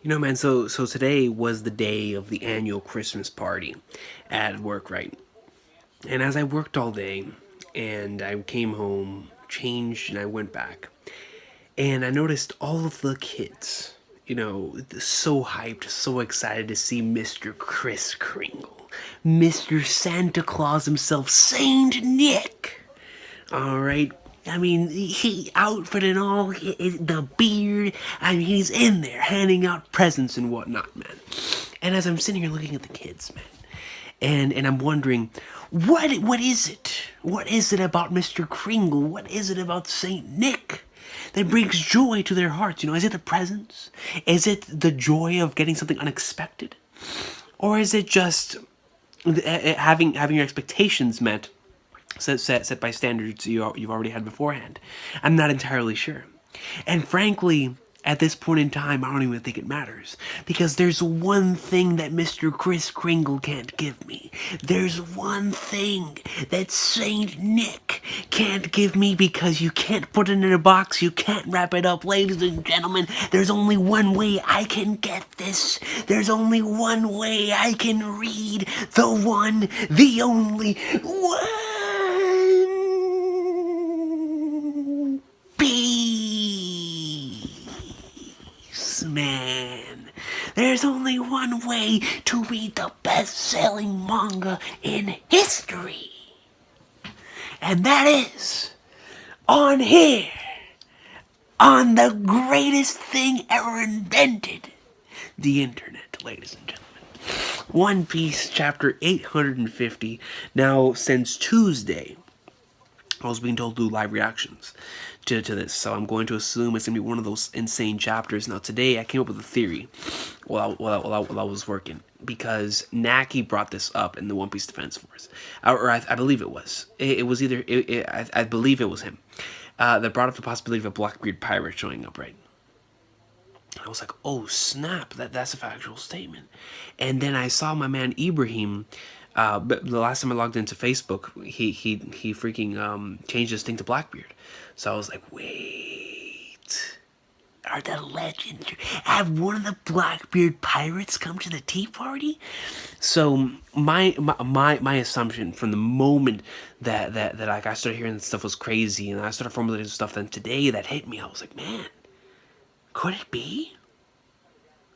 You know, man, so today was the day of the annual Christmas party at work, right? And as I worked all day and I came home, changed, and I went back, and I noticed all of the kids, so hyped, so excited to see Mr. Kris Kringle, Mr. Santa Claus himself, Saint Nick. All right. I mean, he outfitted all, the beard. I mean, he's in there handing out presents and whatnot, man. And as I'm sitting here looking at the kids, man, and I'm wondering, what is it? What is it about Mr. Kringle? What is it about Saint Nick that brings joy to their hearts? Is it the presents? Is it the joy of getting something unexpected, or is it just having your expectations met? Set by standards you've already had beforehand. I'm not entirely sure. And frankly, at this point in time, I don't even think it matters. Because there's one thing that Mr. Kris Kringle can't give me. There's one thing that Saint Nick can't give me, because you can't put it in a box, you can't wrap it up. Ladies and gentlemen, there's only one way I can get this. There's only one way I can read the one, the only one. Peace, man. There's only one way to read the best-selling manga in history. And that is on here. On the greatest thing ever invented. The internet, ladies and gentlemen. One Piece chapter 850. Now, since Tuesday, I was being told to do live reactions to this, so I'm going to assume it's going to be one of those insane chapters. Now, today I came up with a theory while I was working, because Naki brought this up in the One Piece Defense Force. I believe it was. It was either, I believe it was him, that brought up the possibility of a Blackbeard pirate showing up, right? I was like, oh snap, that's a factual statement. And then I saw my man Ibrahim, but the last time I logged into Facebook, he freaking changed his thing to Blackbeard. So I was like, wait, are the legends? Have one of the Blackbeard pirates come to the tea party? So my assumption from the moment that like I started hearing that stuff was crazy, and I started formulating stuff, then today that hit me, I was like, man, could it be?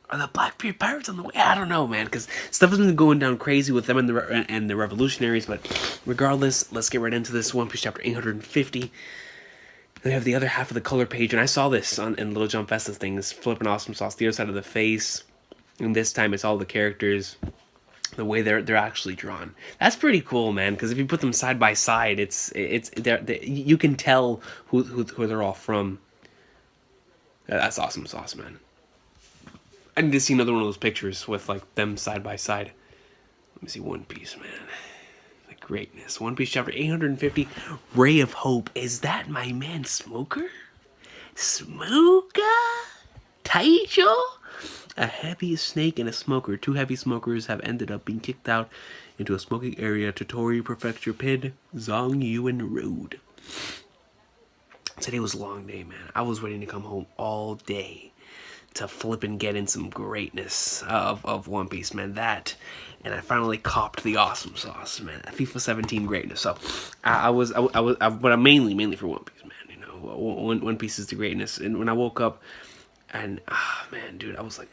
Are the Blackbeard pirates on the way? I don't know, man, because stuff has been going down crazy with them and the revolutionaries. But regardless, let's get right into this One Piece chapter 850. Then we have the other half of the color page, and I saw this in Little Jump Festa's thing. This flipping awesome sauce, the other side of the face, and this time it's all the characters, the way they're actually drawn. That's pretty cool, man. Because if you put them side by side, you can tell who they're all from. That's awesome sauce, man. I need to see another one of those pictures with like them side by side. Let me see One Piece, man. The greatness. One Piece chapter 850, Ray of Hope. Is that my man Smoker? Smoker? Taicho? A heavy snake and a smoker. Two heavy smokers have ended up being kicked out into a smoking area to Totori Prefecture Pid, Zongyuan Road. Today was a long day, man. I was waiting to come home all day to flip and get in some greatness of One Piece, man. That, and I finally copped the awesome sauce, man. FIFA 17 greatness. So but I'm mainly for One Piece, man. One Piece is the greatness. And when I woke up, and man, dude, I was like,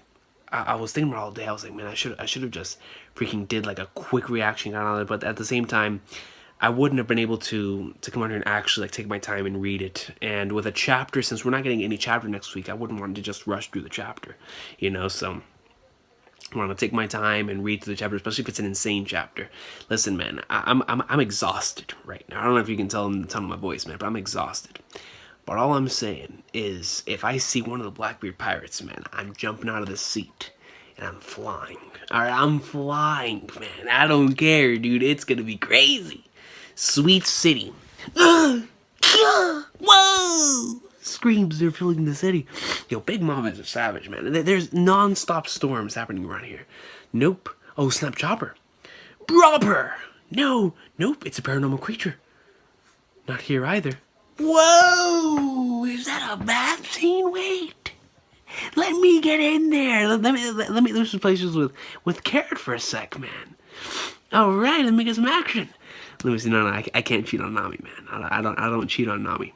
I was thinking about it all day. I was like, man, I should have just freaking did like a quick reaction on it. But at the same time, I wouldn't have been able to come out here and actually like take my time and read it. And with a chapter, since we're not getting any chapter next week, I wouldn't want to just rush through the chapter, So I want to take my time and read through the chapter, especially if it's an insane chapter. Listen, man, I'm exhausted right now. I don't know if you can tell in the tone of my voice, man, but I'm exhausted. But all I'm saying is, if I see one of the Blackbeard pirates, man, I'm jumping out of the seat and I'm flying. All right, I'm flying, man. I don't care, dude. It's gonna be crazy. Sweet City. Whoa! Screams are filling the city. Yo, Big Mom is a savage, man. There's non-stop storms happening around here. Nope. Oh, snap, Chopper. Robber! No, nope, it's a paranormal creature. Not here either. Whoa! Is that a bath scene? Wait. Let me get in there. Let me lose some places with Carrot for a sec, man. All right, let me get some action. Let me see. No, I can't cheat on Nami, man. I don't cheat on Nami.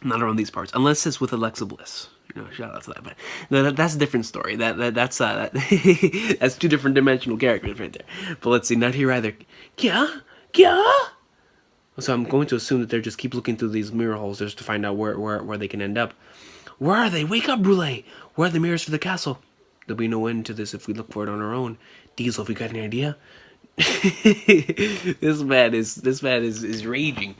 Not around these parts, unless it's with Alexa Bliss. You know, shout out to that. But no, that's a different story. That's that's two different dimensional characters right there. But let's see. Not here either. Kya? So I'm going to assume that they just keep looking through these mirror holes just to find out where they can end up. Where are they? Wake up, Brule! Where are the mirrors for the castle? There'll be no end to this if we look for it on our own. Diesel, have you got any idea? This man is raging.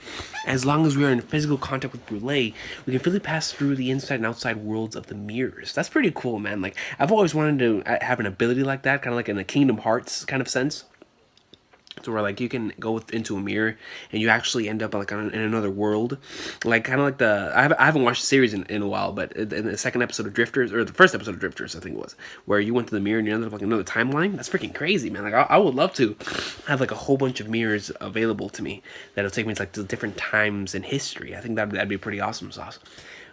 As long as we are in physical contact with Brule, we can freely pass through the inside and outside worlds of the mirrors. That's pretty cool, man. Like, I've always wanted to have an ability like that, kind of like in a Kingdom Hearts kind of sense. So where like you can go into a mirror and you actually end up like in another world, like kind of like I haven't watched the series in a while, but in the second episode of Drifters, or the first episode of Drifters I think it was, where you went to the mirror and you ended up like another timeline. That's freaking crazy, man. Like I would love to have like a whole bunch of mirrors available to me that'll take me to like to different times in history. I think that'd be pretty awesome sauce.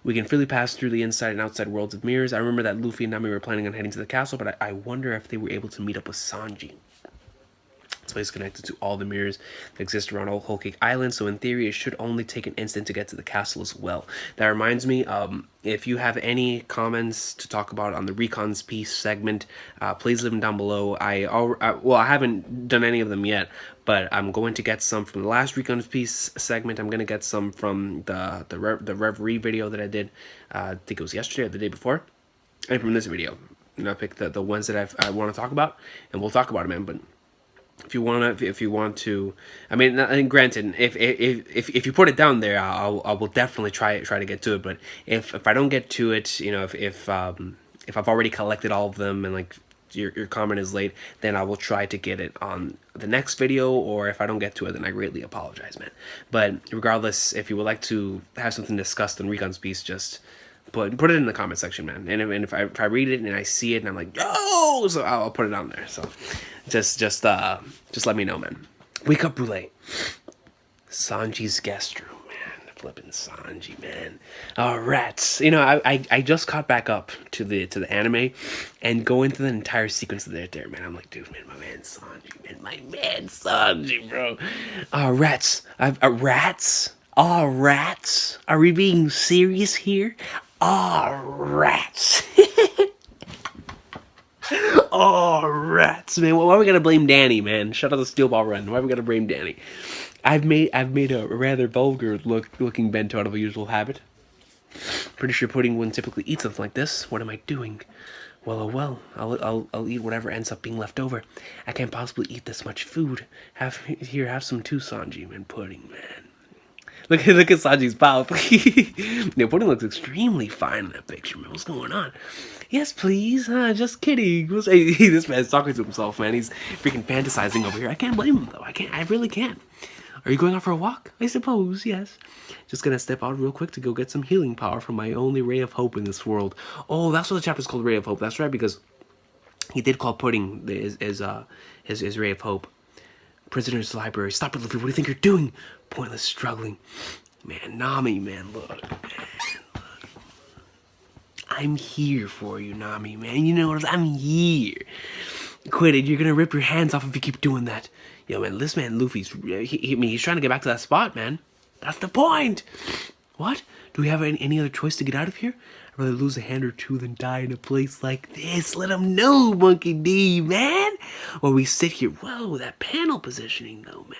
We can freely pass through the inside and outside worlds of mirrors. I remember that Luffy and Nami were planning on heading to the castle, but I wonder if they were able to meet up with Sanji. This place is connected to all the mirrors that exist around Whole Cake Island, so in theory it should only take an instant to get to the castle as well. That reminds me, if you have any comments to talk about on the Recon's Piece segment, please leave them down below. Well, I haven't done any of them yet, but I'm going to get some from the last Recon's Piece segment. I'm going to get some from the Reverie video that I did, I think it was yesterday or the day before, and from this video. You know, I picked the ones that I want to talk about, and we'll talk about them, man, but if you want to, I mean, and granted, if you put it down there, I will definitely try to get to it. But if I don't get to it, you know, if I've already collected all of them and like your comment is late, then I will try to get it on the next video. Or if I don't get to it, then I greatly apologize, man. But regardless, if you would like to have something discussed on Recon's Piece, just put it in the comment section, man. And if I read it and I see it and I'm like, yo, so I'll put it on there. So just let me know, man. Wake up, Brule. Sanji's guest room, man. Flipping Sanji, man. Rats. You know, I just caught back up to the anime and go into the entire sequence of there, man. I'm like, dude, man, my man Sanji, man, my man Sanji, bro. Rats. Rats. Rats. Are we being serious here? Rats. Rats, man. Why are we gonna blame Danny, man? Shout out to Steel Ball Run. Why are we gonna blame Danny? I've made a rather vulgar looking bento out of a usual habit. Pretty sure Pudding wouldn't typically eat something like this. What am I doing? Well, oh well. I'll eat whatever ends up being left over. I can't possibly eat this much food. Have some too, Sanji, man. Pudding, man. Look at Sanji's mouth. Yeah, Pudding looks extremely fine in that picture, man. What's going on? Yes, please. Just kidding. Hey, this man's talking to himself, man. He's freaking fantasizing over here. I can't blame him, though. I really can't. Are you going out for a walk? I suppose, yes. Just gonna step out real quick to go get some healing power from my only ray of hope in this world. Oh, that's what the chapter's called, Ray of Hope. That's right, because he did call Pudding his ray of hope. Prisoner's library. Stop it, Luffy. What do you think you're doing? Pointless struggling. Man, Nami, man, look, man. I'm here for you, Nami, man. You know what? I'm here. Quit it. You're gonna rip your hands off if you keep doing that. Yo, man, this man, Luffy's... he's trying to get back to that spot, man. That's the point. What? Do we have any other choice to get out of here? I'd rather lose a hand or two than die in a place like this. Let him know, Monkey D, man. While we sit here... Whoa, that panel positioning, though, man.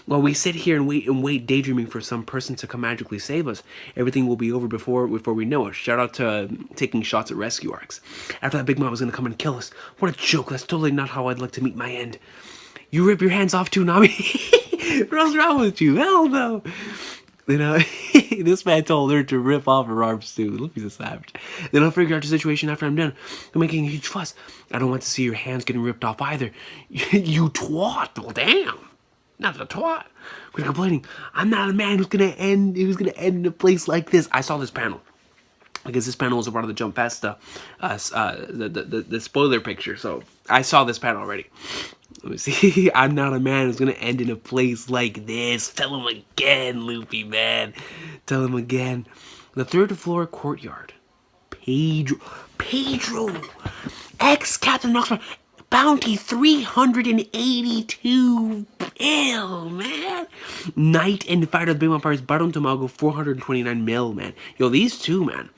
While we sit here and wait, daydreaming for some person to come magically save us, everything will be over before we know it. Shout out to taking shots at rescue arcs. After that Big Mom was going to come and kill us. What a joke. That's totally not how I'd like to meet my end. You rip your hands off too, Nami. What's wrong with you? Hell no. You know, this man told her to rip off her arms too. Luffy's a savage. Then I'll figure out the situation after I'm done. You're making a huge fuss. I don't want to see your hands getting ripped off either. You twat. Well, damn. Not the twat. Quit complaining. I'm not a man who's gonna end in a place like this. I saw this panel. Because this panel was a part of the Jump Fast the spoiler picture. So I saw this panel already. Let me see. I'm not a man who's gonna end in a place like this. Tell him again, Luffy, man. Tell him again. The third floor courtyard. Pedro, ex-Captain Knoxville, bounty 382 mil, man. Knight and Fighter of the Big Vampires, Baron Tomago, 429 mil, man. Yo, these two, man.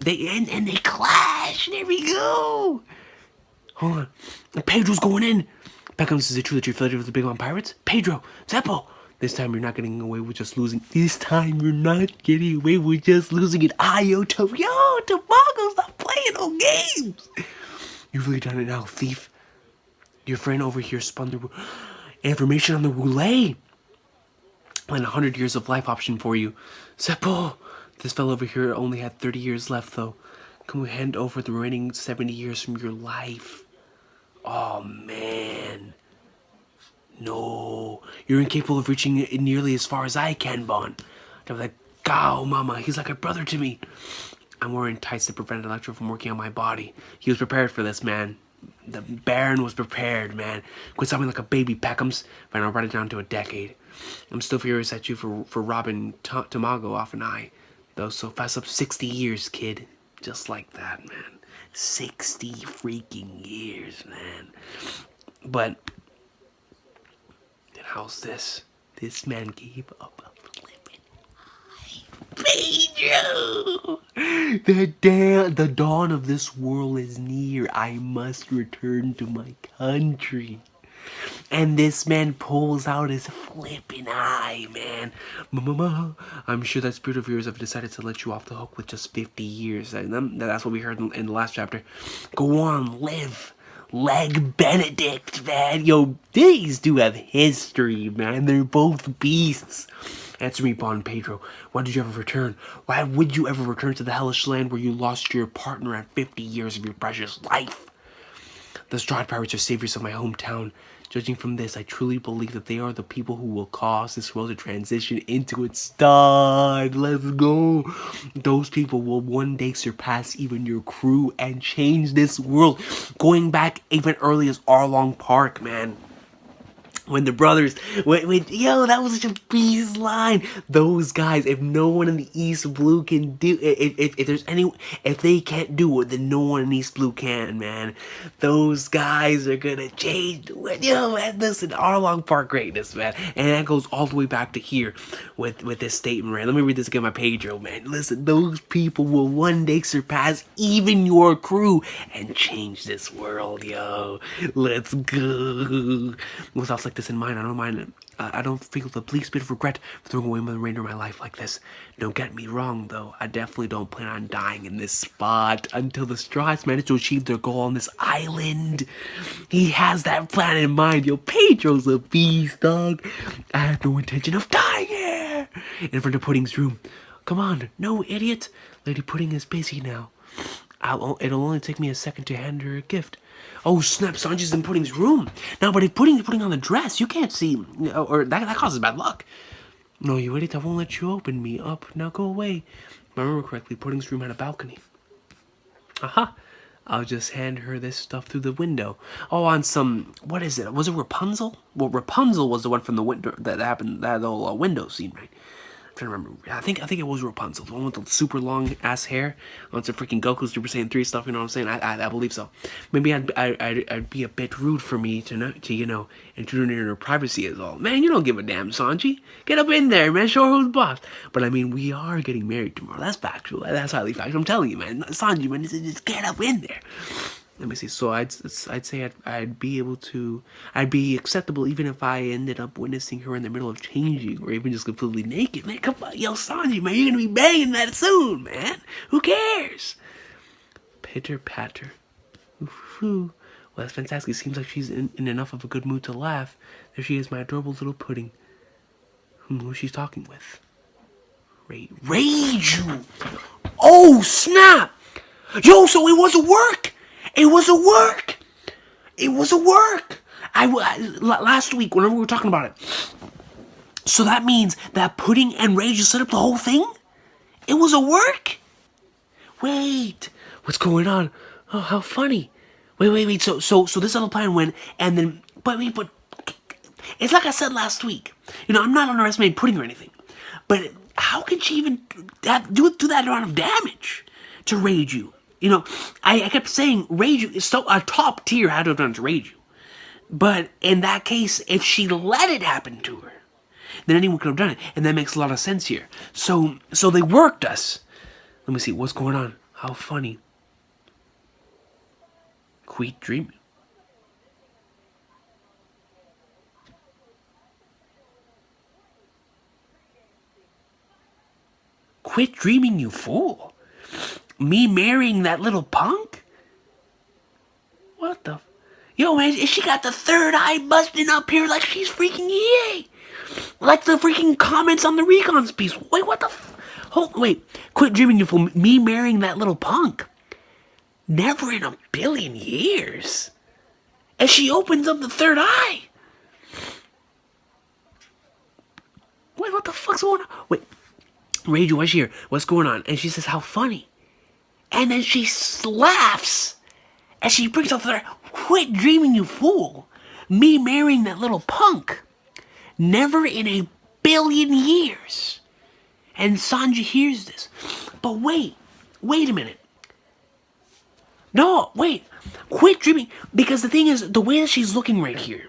And they clash. There we go. Hold on. And Pedro's going in. Beckham, is it true that you're affiliated with the Big One Pirates? Pedro, Zeppo. This time you're not getting away with just losing. This time you're not getting away with just losing it. Yo, Tomago, stop playing no games. You've really done it now, thief. Your friend over here spun the information on the roulette. And 100 years of life option for you. Zeppo. This fellow over here only had 30 years left, though. Can we hand over the remaining 70 years from your life? Oh, man. No. You're incapable of reaching it nearly as far as I can, Bon. I'm like, go, mama. He's like a brother to me. I'm wearing tights to prevent Electro from working on my body. He was prepared for this, man. The Baron was prepared, man. Quit sounding like a baby, Peckhams. But I'll write it down to a decade. I'm still furious at you for robbing Tomago off an eye. Though, so fast up 60 years, kid. Just like that, man. 60 freaking years, man. But, then how's this? This man gave up a flippin' Pedro! The dawn of this world is near. I must return to my country. And this man pulls out his flippin' eye, man. Mama, I'm sure that spirit of yours have decided to let you off the hook with just 50 years. That's what we heard in the last chapter. Go on, live. Leg Benedict, man. Yo, these do have history, man. They're both beasts. Answer me, Bon Pedro. Why did you ever return? Why would you ever return to the hellish land where you lost your partner and 50 years of your precious life? The Strahd Pirates are saviors of my hometown. Judging from this, I truly believe that they are the people who will cause this world to transition into its start. Let's go. Those people will one day surpass even your crew and change this world. Going back even early as Arlong Park, man. When the brothers, yo, that was such a beast line. Those guys, if no one in the East Blue can do, if they can't do it, then no one in East Blue can, man. Those guys are gonna change the world. Yo, man, listen, Arlong Park greatness, man. And that goes all the way back to here with this statement, right? Let me read this again, my Pedro, man. Listen, those people will one day surpass even your crew and change this world, yo. Let's go. With thoughts like this in mind, I don't mind it. I don't feel the least bit of regret for throwing away the remainder of my life like this. Don't get me wrong, though. I definitely don't plan on dying in this spot until the Strahds manage to achieve their goal on this island. He has that plan in mind. Yo, Pedro's a beast, dog. I have no intention of dying here. In front of Pudding's room. Come on, no, idiot. Lady Pudding is busy now. It'll only take me a second to hand her a gift. Oh snap, Sanji's in Pudding's room. Now, but if putting on the dress, you can't see, or that causes bad luck. No, you idiot, I won't let you open me up. Now go away. If I remember correctly, Pudding's room had a balcony. Aha. I'll just hand her this stuff through the window. Oh, on some, what is it? Was it Rapunzel? Well, Rapunzel was the one from the window that happened, that little window scene, right? I'm trying to remember. I think it was Rapunzel, the one with the super long ass hair. On some freaking Goku Super Saiyan 3 stuff. You know what I'm saying? I believe so. Maybe I'd be a bit rude for me to intrude in her privacy is all. Man, you don't give a damn, Sanji. Get up in there, man. Show her who's boss. But I mean, we are getting married tomorrow. That's factual. That's highly factual. I'm telling you, man. Sanji, man, just get up in there. Let me see. So I'd say I'd be acceptable even if I ended up witnessing her in the middle of changing or even just completely naked. Man, come on, yo, Sanji, man, you're gonna be banging that soon, man. Who cares? Pitter patter. Ooh. Well, that's fantastic. It seems like she's in enough of a good mood to laugh. There she is, my adorable little pudding. Who's she talking with? Reiju. Oh snap! Yo, so it was a work. It was a work. It was a work. Last week, whenever we were talking about it. So that means that Pudding and Rage set up the whole thing? It was a work? Wait. What's going on? Oh, how funny. Wait. So this little plan went, and then, but it's like I said last week. I'm not underestimating Pudding or anything. But how can she even do that amount of damage to Rage you? You know, I kept saying Reiju is so a top tier had to have done it to Reiju. But in that case, if she let it happen to her, then anyone could have done it, and that makes a lot of sense here. So they worked us. Let me see what's going on. How funny. Quit dreaming. Quit dreaming, you fool. Me marrying that little punk? What the? Yo, man, she got the third eye busting up here like she's freaking EA. Like the freaking comments on the Recon's piece. Wait, what the wait. Quit dreaming, you fool. Me marrying that little punk. Never in a billion years. And she opens up the third eye. Wait, what the fuck's going on? Wait, Reiju, what's here? What's going on? And she says, how funny. And then she laughs. And she brings up the quit dreaming, you fool. Me marrying that little punk. Never in a billion years. And Sanji hears this. But wait a minute. No, wait. Quit dreaming. Because the thing is, the way that she's looking right here.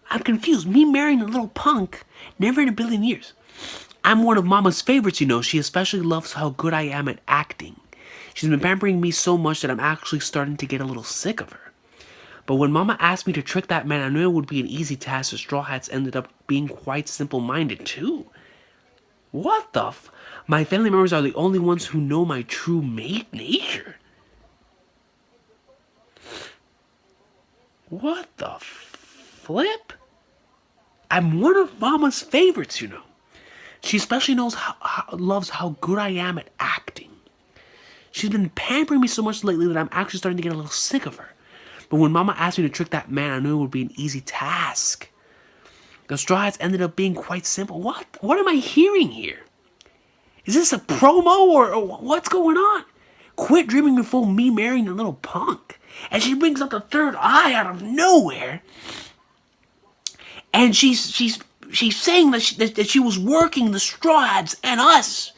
I'm confused. Me marrying a little punk. Never in a billion years. I'm one of Mama's favorites, you know. She especially loves how good I am at acting. She's been pampering me so much that I'm actually starting to get a little sick of her. But when Mama asked me to trick that man, I knew it would be an easy task. The Straw Hats ended up being quite simple-minded, too. What the My family members are the only ones who know my true nature. What the flip? I'm one of Mama's favorites, you know. She especially loves how good I am at acting. She's been pampering me so much lately that I'm actually starting to get a little sick of her. But when Mama asked me to trick that man, I knew it would be an easy task. The Straw Hats ended up being quite simple. What am I hearing here? Is this a promo or what's going on? Quit dreaming before me marrying a little punk. And she brings up the third eye out of nowhere. And she's saying that she was working the Straw Hats and us.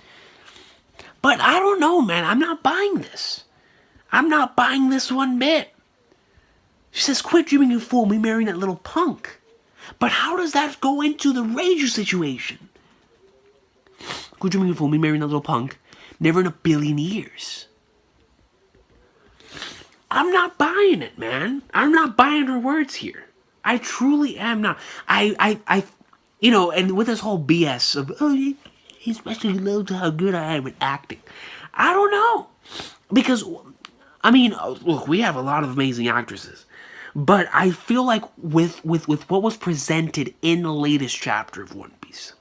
But I don't know, man. I'm not buying this. I'm not buying this one bit. She says, quit dreaming, you fool, me marrying that little punk. But how does that go into the Reiju situation? Quit dreaming, you fool, me marrying that little punk. Never in a billion years. I'm not buying it, man. I'm not buying her words here. I truly am not. You know, and with this whole BS of, oh, he especially loves how good I am at acting. I don't know. Because, I mean, look, we have a lot of amazing actresses. But I feel like with what was presented in the latest chapter of One Piece,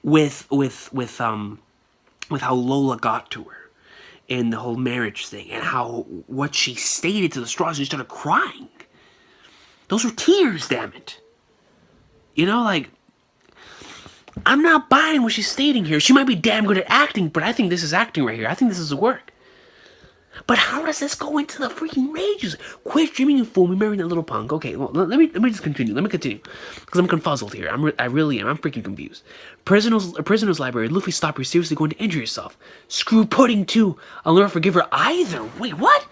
with how Lola got to her, and the whole marriage thing, and how what she stated to the Straws, and she started crying. Those were tears, damn it. You know, like, I'm not buying what she's stating here. She might be damn good at acting, but I think this is acting right here. I think this is the work. But how does this go into the freaking rages? Quit dreaming, you fool, me marrying that little punk. Okay, well, let me just continue. Let me continue. Because I'm confuzzled here. I really am. I'm freaking confused. Prisoner's library. Luffy, stop. You're seriously going to injure yourself. Screw pudding, too. I'll never forgive her either. Wait, what?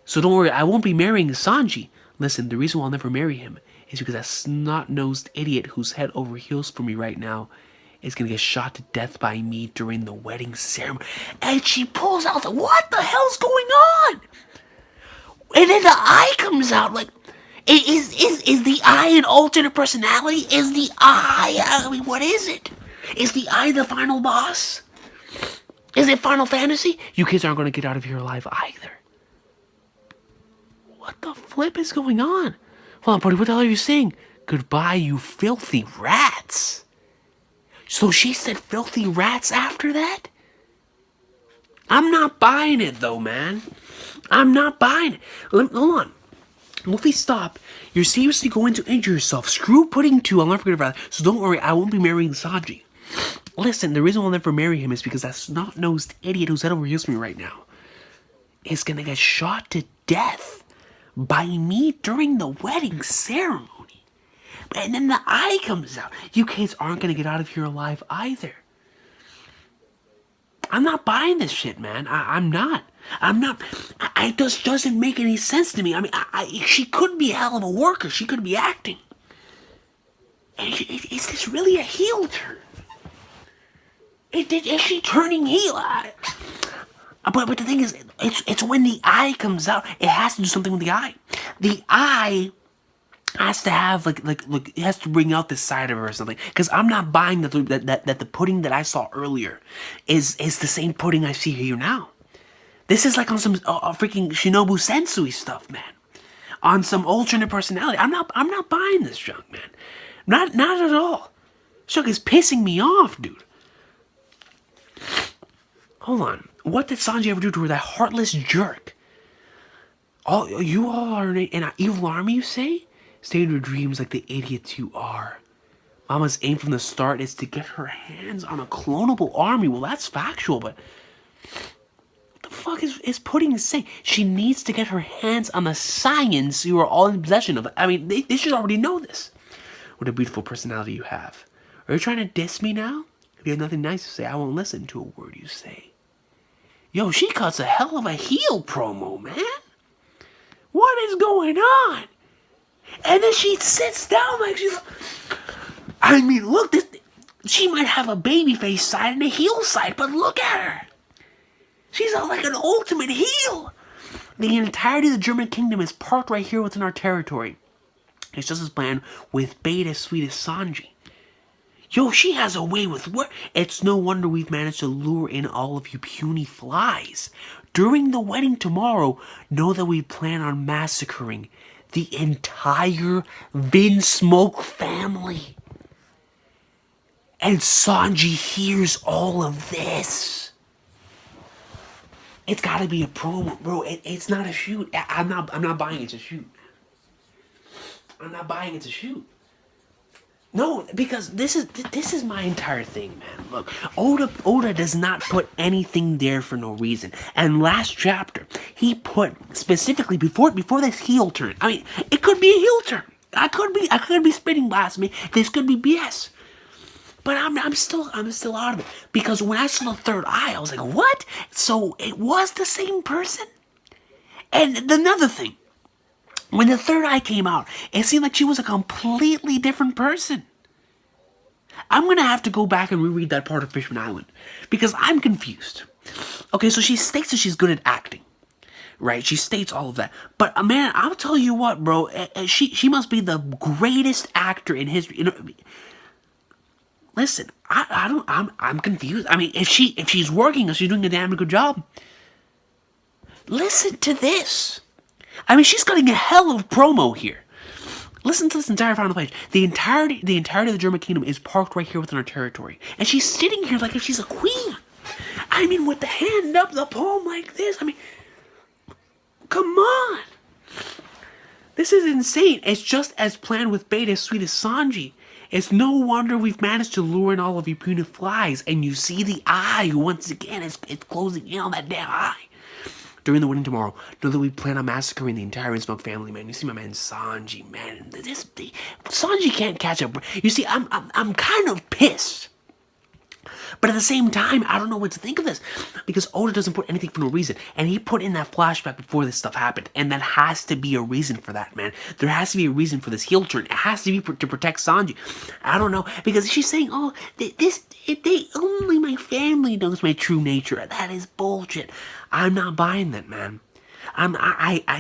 So don't worry. I won't be marrying Sanji. Listen, the reason why I'll never marry him is because that snot-nosed idiot who's head over heels for me right now is gonna get shot to death by me during the wedding ceremony. And she pulls out what the hell's going on? And then the eye comes out. Like, is the eye an alternate personality? Is the eye, I mean, what is it? Is the eye the final boss? Is it Final Fantasy? You kids aren't gonna get out of here alive either. What the flip is going on? Hold on, buddy, what the hell are you saying? Goodbye, you filthy rats. So she said filthy rats after that? I'm not buying it, though, man. I'm not buying it. Hold on. Luffy, stop. You're seriously going to injure yourself. Screw pudding, too. I'll never forget about that. So don't worry, I won't be marrying Sanji. Listen, the reason I'll never marry him is because that snot-nosed idiot who's head over heels for me right now is gonna get shot to death by me during the wedding ceremony. And then the eye comes out. You kids aren't going to get out of here alive either. I'm not buying this shit, man. I'm not. It just doesn't make any sense to me. I mean, she could be a hell of a worker. She could be acting. And is this really a heel turn? Is she turning heel? But the thing is, it's when the eye comes out. It has to do something with the eye. The eye has to have like it has to bring out this side of her or something. Because I'm not buying that the pudding that I saw earlier is the same pudding I see here now. This is like on some freaking Shinobu Sensui stuff, man. On some alternate personality. I'm not buying this junk, man. Not at all. This junk is pissing me off, dude. Hold on. What did Sanji ever do to her? That heartless jerk. You all are an evil army, you say? Stay in your dreams like the idiots you are. Mama's aim from the start is to get her hands on a clonable army. Well, that's factual, but what the fuck is Pudding saying? She needs to get her hands on the science you are all in possession of. I mean, they should already know this. What a beautiful personality you have. Are you trying to diss me now? If you have nothing nice to say, I won't listen to a word you say. Yo, she cuts a hell of a heel promo, man. What is going on? And then she sits down like she's... I mean, look, she might have a babyface side and a heel side, but look at her. She's like an ultimate heel. The entirety of the German kingdom is parked right here within our territory. It's just as planned with bait as sweet as Sanji. Yo, she has a way with what? It's no wonder we've managed to lure in all of you puny flies. During the wedding tomorrow, know that we plan on massacring the entire Vinsmoke family. And Sanji hears all of this. It's gotta be a promo, bro. It's not a shoot. I'm not buying it to shoot. I'm not buying it to shoot. No, because this is my entire thing, man. Look, Oda does not put anything there for no reason. And last chapter, he put specifically before this heel turn. I mean, it could be a heel turn. I could be spitting blasphemy. This could be BS. But I'm still out of it, because when I saw the third eye, I was like, what? So it was the same person? And another thing. When the third eye came out, it seemed like she was a completely different person. I'm going to have to go back and reread that part of Fishman Island, because I'm confused. Okay, so she states that she's good at acting, right? She states all of that. But, man, I'll tell you what, bro. She must be the greatest actor in history. You know, listen, I'm confused. I mean, if she's working, if she's doing a damn good job. Listen to this. I mean, she's cutting a hell of a promo here. Listen to this entire final page. The entirety of the German kingdom is parked right here within our territory. And she's sitting here like if she's a queen. I mean, with the hand up the palm like this. I mean, come on. This is insane. It's just as planned with bait as sweet as Sanji. It's no wonder we've managed to lure in all of you puny flies. And you see the eye once again. It's closing in on that damn eye. During the wedding tomorrow, know that we plan on massacring the entire Vinsmoke family, man. You see my man Sanji, man. Sanji can't catch up. You see, I'm kind of pissed. But at the same time, I don't know what to think of this. Because Oda doesn't put anything for no reason. And he put in that flashback before this stuff happened. And that has to be a reason for that, man. There has to be a reason for this heel turn. It has to be to protect Sanji. I don't know. Because she's saying, oh, only my family knows my true nature. That is bullshit. I'm not buying that, man.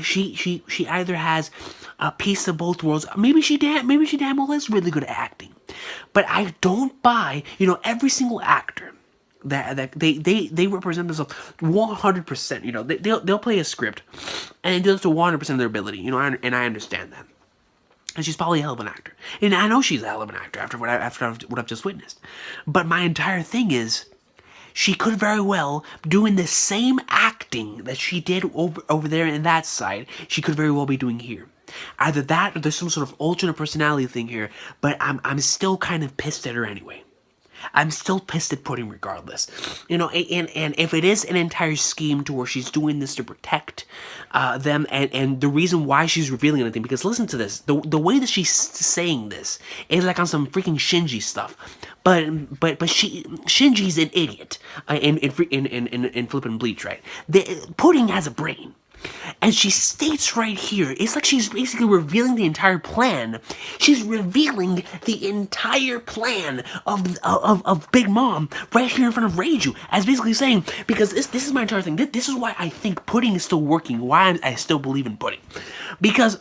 She either has a piece of both worlds. Maybe she damn well is really good at acting. But I don't buy, every single actor that they represent themselves 100%. They'll play a script and they do this to 100% of their ability. And I understand that. And she's probably a hell of an actor. And I know she's a hell of an actor after what I've just witnessed. But my entire thing is, she could very well, doing the same acting that she did over there in that side, she could very well be doing here. Either that or there's some sort of alternate personality thing here, but I'm still kind of pissed at her anyway. I'm still pissed at Pudding regardless. You know, and if it is an entire scheme to where she's doing this to protect them, and the reason why she's revealing anything, because listen to this, the way that she's saying this is like on some freaking Shinji stuff. But Shinji's an idiot in flipping Bleach, right? Pudding has a brain. And she states right here, it's like she's basically revealing the entire plan. She's revealing the entire plan of Big Mom right here in front of Reiju, as basically saying, because this is my entire thing. This is why I think Pudding is still working, why I still believe in Pudding. Because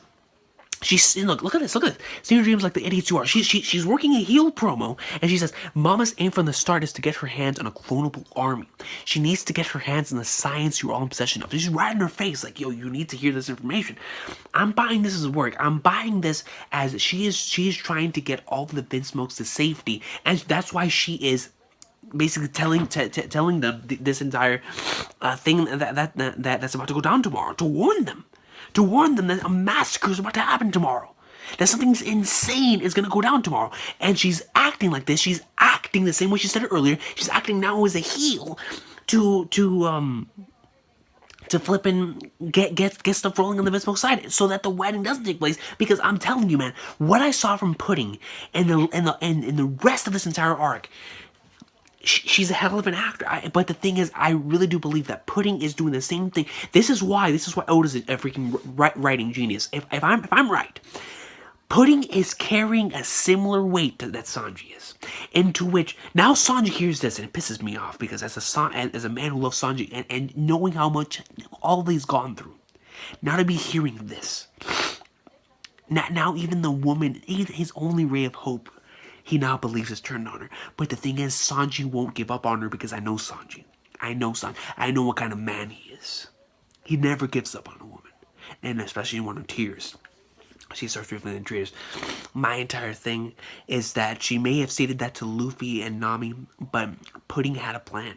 look at this. See your dreams like the idiots you are. She's working a heel promo, and she says, Mama's aim from the start is to get her hands on a clonable army. She needs to get her hands on the science you're all in possession of. She's right in her face, like, yo, you need to hear this information. I'm buying this as work. I'm buying this as she is trying to get all of the Vinsmokes to safety, and that's why she is basically telling them this entire thing that's about to go down tomorrow, to warn them. To warn them that a massacre is about to happen tomorrow. That something insane is going to go down tomorrow. And she's acting like this. She's acting the same way she said it earlier. She's acting now as a heel to flip and get stuff rolling on the Vinsmoke side so that the wedding doesn't take place. Because I'm telling you, man, what I saw from Pudding and the rest of this entire arc, she's a hell of an actor, but the thing is, I really do believe that Pudding is doing the same thing. This is why Oda's a freaking writing genius. If I'm right, Pudding is carrying a similar weight that Sanji is, into which now Sanji hears this and it pisses me off, because as a man who loves Sanji and knowing how much all he's gone through, now to be hearing this, now even the woman, his only ray of hope, he now believes it's turned on her. But the thing is, Sanji won't give up on her, because I know Sanji. I know what kind of man he is. He never gives up on a woman. And especially when her tears. She starts rippling in tears. My entire thing is that she may have stated that to Luffy and Nami, but Pudding had a plan.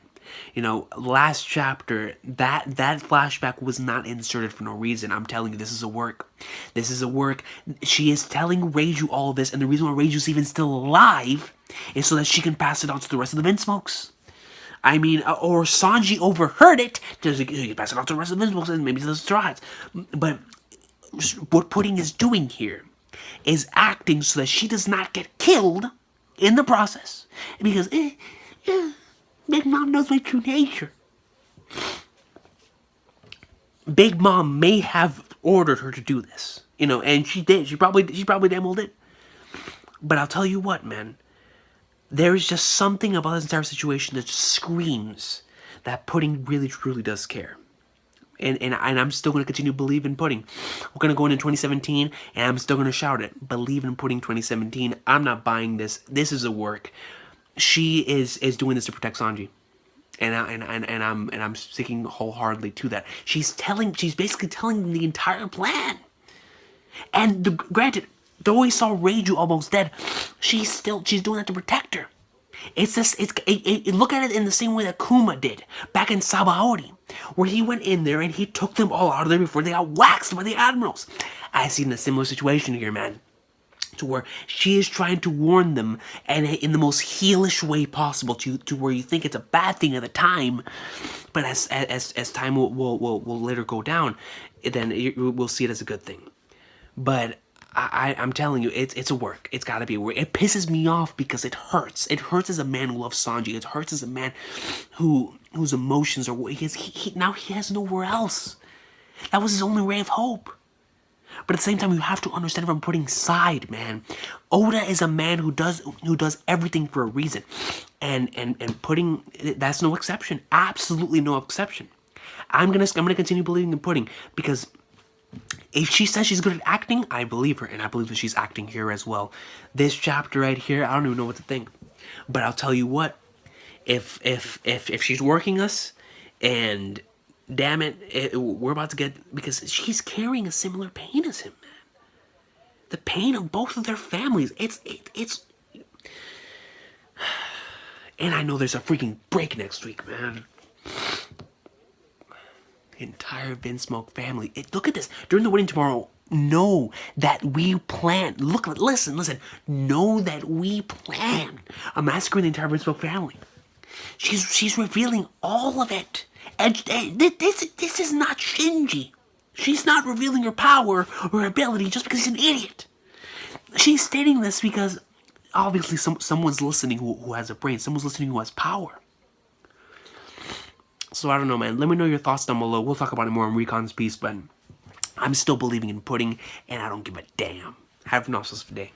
You know, last chapter, that flashback was not inserted for no reason. I'm telling you, this is a work. This is a work. She is telling Reiju all of this, and the reason why Reiju's even still alive is so that she can pass it on to the rest of the Vinsmokes. I mean, or Sanji overheard it, to pass it on to the rest of the Vinsmokes, and maybe to the Straws. But what Pudding is doing here is acting so that she does not get killed in the process. Because, Big Mom knows my true nature. Big Mom may have ordered her to do this, you know, and she did. She probably damn well did. But I'll tell you what, man. There is just something about this entire situation that just screams that Pudding really, truly does care. And I'm still going to continue to believe in Pudding. We're going to go into 2017, and I'm still going to shout it. Believe in Pudding 2017. I'm not buying this. This is a work. She is doing this to protect Sanji, and I'm sticking wholeheartedly to that. She's basically telling them the entire plan. And granted, though we saw Reiju almost dead, she's doing that to protect her. Look at it in the same way that Kuma did back in Sabaody, where he went in there and he took them all out of there before they got waxed by the admirals. I see in a similar situation here, man. To where she is trying to warn them, and in the most heelish way possible, to where you think it's a bad thing at the time, but as time will later go down, then we'll see it as a good thing. But I'm telling you, it's a work. It's got to be a work. It pisses me off because it hurts. It hurts as a man who loves Sanji. It hurts as a man whose emotions are. Now he has nowhere else. That was his only ray of hope. But at the same time, you have to understand from Pudding's side, man. Oda is a man who does everything for a reason, and Pudding, that's no exception. Absolutely no exception. I'm gonna continue believing in Pudding, because if she says she's good at acting, I believe her, and I believe that she's acting here as well. This chapter right here, I don't even know what to think. But I'll tell you what, if she's working us, and damn it, we're about to get, because she's carrying a similar pain as him, man. The pain of both of their families. It's and I know there's a freaking break next week, man. The entire Vinsmoke family. Look at this. During the wedding tomorrow, know that we plan. Look, listen. Know that we plan a massacre in the entire Briscoe family. She's revealing all of it. And this is not Shinji. She's not revealing her power or her ability just because he's an idiot. She's stating this because obviously someone's listening who has a brain. Someone's listening who has power. So I don't know, man. Let me know your thoughts down below. We'll talk about it more in Recon's piece, but I'm still believing in pudding, and I don't give a damn. Have an awesome day.